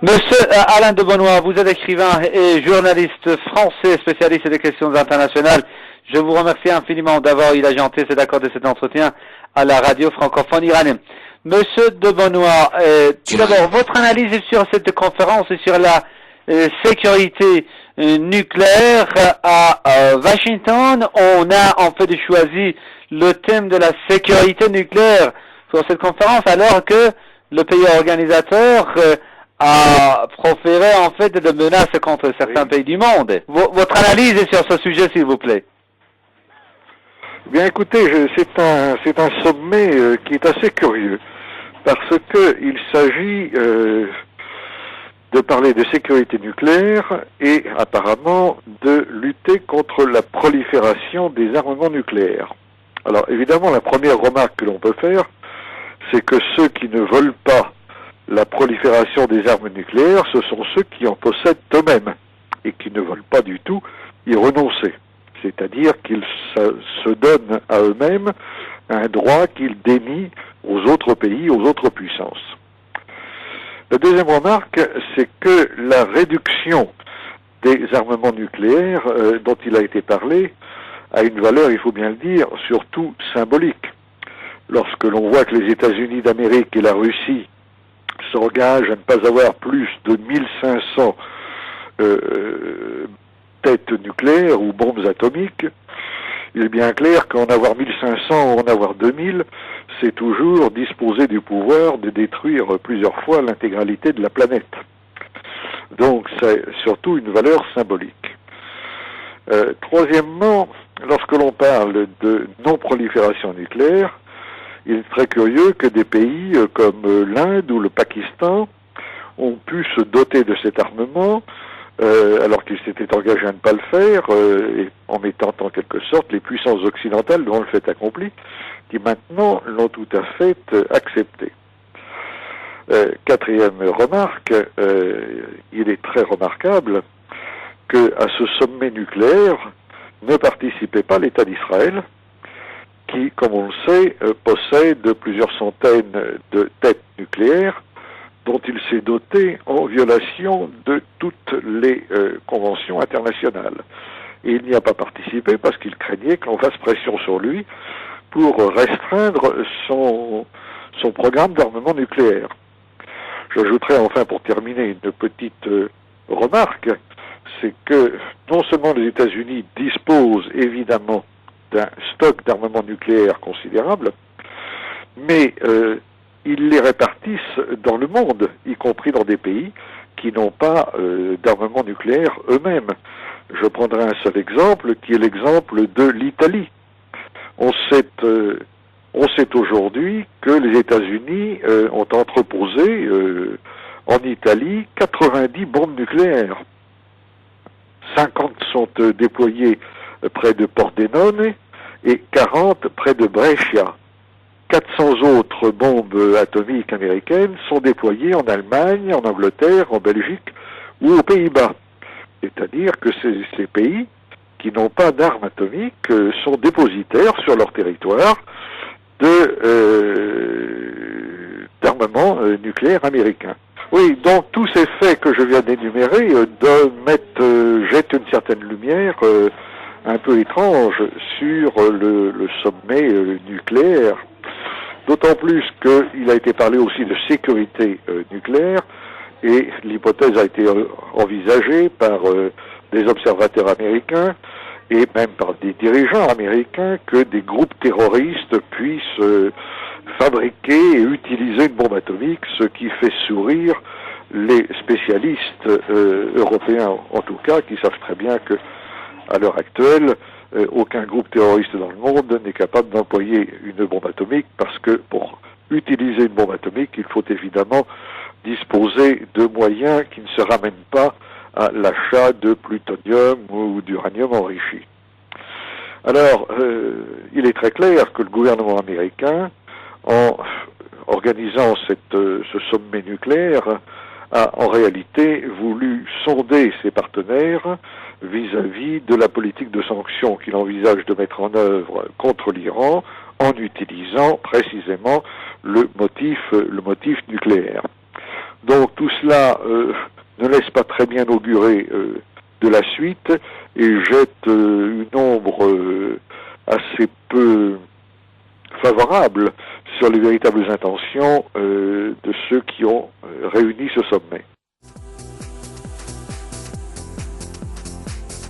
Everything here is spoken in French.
Monsieur Alain de Benoît, vous êtes écrivain et journaliste français, spécialiste des questions internationales. Je vous remercie infiniment d'avoir eu la gentillesse d'accorder cet entretien à la radio francophone iranienne. Monsieur de Benoît, tout d'abord, votre analyse sur cette conférence et sur la sécurité nucléaire à Washington. On a en fait choisi le thème de la sécurité nucléaire pour cette conférence alors que le pays organisateur a proféré en fait de menaces contre certains pays du monde. Votre analyse est sur ce sujet, s'il vous plaît. Bien écoutez, c'est un sommet qui est assez curieux parce que il s'agit de parler de sécurité nucléaire et apparemment de lutter contre la prolifération des armements nucléaires. Alors évidemment, la première remarque que l'on peut faire, c'est que ceux qui ne veulent pas la prolifération des armes nucléaires, ce sont ceux qui en possèdent eux-mêmes et qui ne veulent pas du tout y renoncer. C'est-à-dire qu'ils se donnent à eux-mêmes un droit qu'ils dénient aux autres pays, aux autres puissances. La deuxième remarque, c'est que la réduction des armements nucléaires dont il a été parlé a une valeur, il faut bien le dire, surtout symbolique. Lorsque l'on voit que les États-Unis d'Amérique et la Russie s'engagent à ne pas avoir plus de 1500 têtes nucléaires ou bombes atomiques, il est bien clair qu'en avoir 1500 ou en avoir 2000, c'est toujours disposer du pouvoir de détruire plusieurs fois l'intégralité de la planète. Donc c'est surtout une valeur symbolique. Troisièmement, lorsque l'on parle de non-prolifération nucléaire, il est très curieux que des pays comme l'Inde ou le Pakistan ont pu se doter de cet armement alors qu'ils s'étaient engagés à ne pas le faire, et en mettant en quelque sorte les puissances occidentales devant le fait accompli, qui maintenant l'ont tout à fait accepté. Quatrième remarque, il est très remarquable qu'à ce sommet nucléaire ne participait pas l'État d'Israël, qui, comme on le sait, possède plusieurs centaines de têtes nucléaires dont il s'est doté en violation de toutes les conventions internationales. Et il n'y a pas participé parce qu'il craignait que l'on fasse pression sur lui pour restreindre son programme d'armement nucléaire. J'ajouterai enfin, pour terminer, une petite remarque, c'est que non seulement les États-Unis disposent évidemment d'un stock d'armement nucléaire considérable, mais ils les répartissent dans le monde, y compris dans des pays qui n'ont pas d'armement nucléaire eux-mêmes. Je prendrai un seul exemple, qui est l'exemple de l'Italie. On sait aujourd'hui que les États-Unis ont entreposé en Italie 90 bombes nucléaires. 50 sont déployées près de Pordenone et 40 près de Brescia. 400 autres bombes atomiques américaines sont déployées en Allemagne, en Angleterre, en Belgique ou aux Pays-Bas. C'est-à-dire que ces pays qui n'ont pas d'armes atomiques sont dépositaires sur leur territoire d'armements nucléaires américains. Oui, donc tous ces faits que je viens d'énumérer jettent une certaine lumière un peu étrange sur le sommet nucléaire. D'autant plus qu'il a été parlé aussi de sécurité nucléaire et l'hypothèse a été envisagée par des observateurs américains et même par des dirigeants américains que des groupes terroristes puissent fabriquer et utiliser une bombe atomique, ce qui fait sourire les spécialistes européens en tout cas, qui savent très bien que à l'heure actuelle, aucun groupe terroriste dans le monde n'est capable d'employer une bombe atomique parce que pour utiliser une bombe atomique, il faut évidemment disposer de moyens qui ne se ramènent pas à l'achat de plutonium ou d'uranium enrichi. Alors, il est très clair que le gouvernement américain, en organisant ce sommet nucléaire, a en réalité voulu sonder ses partenaires vis-à-vis de la politique de sanctions qu'il envisage de mettre en œuvre contre l'Iran en utilisant précisément le motif nucléaire. Donc tout cela ne laisse pas très bien augurer de la suite et jette une ombre assez peu favorable sur les véritables intentions de ceux qui ont réuni ce sommet.